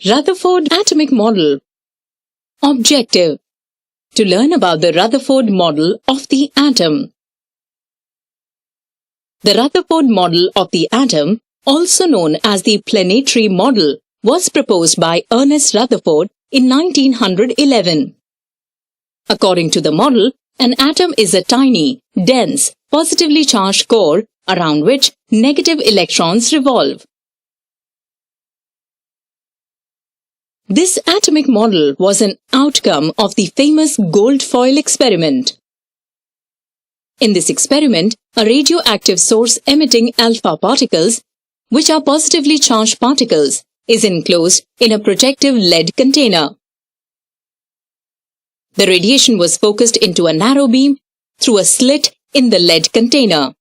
Rutherford atomic model. Objective: to learn about the Rutherford model of the atom. The Rutherford model of the atom, also known as the planetary model, was proposed by Ernest Rutherford in 1911. According to the model, an atom is a tiny, dense, positively charged core around which negative electrons revolve. This atomic model was an outcome of the famous gold foil experiment. In this experiment, a radioactive source emitting alpha particles, which are positively charged particles, is enclosed in a protective lead container. The radiation was focused into a narrow beam through a slit in the lead container.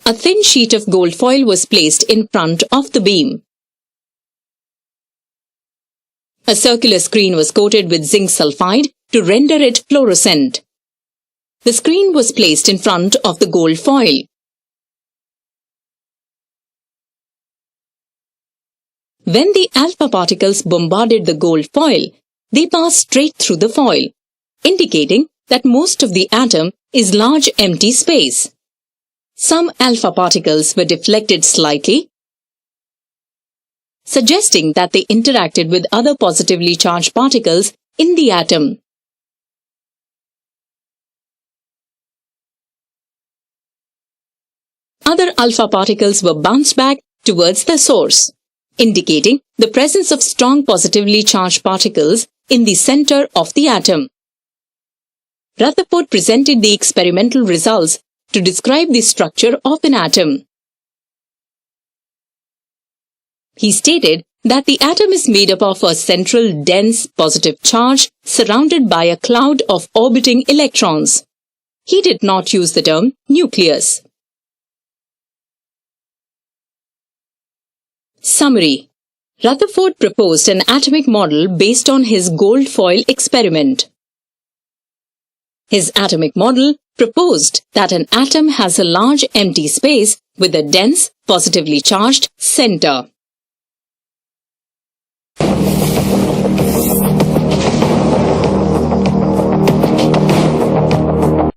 A thin sheet of gold foil was placed in front of the beam. A circular screen was coated with zinc sulfide to render it fluorescent. The screen was placed in front of the gold foil. When the alpha particles bombarded the gold foil, they passed straight through the foil, indicating that most of the atom is large empty space. Some alpha particles were deflected slightly, suggesting that they interacted with other positively charged particles in the atom. Other alpha particles were bounced back towards the source, indicating the presence of strong positively charged particles in the center of the atom. Rutherford presented the experimental results to describe the structure of an atom. He stated that the atom is made up of a central dense positive charge surrounded by a cloud of orbiting electrons. He did not use the term nucleus. Summary: Rutherford proposed an atomic model based on his gold foil experiment. His atomic model proposed that an atom has a large empty space with a dense, positively charged center.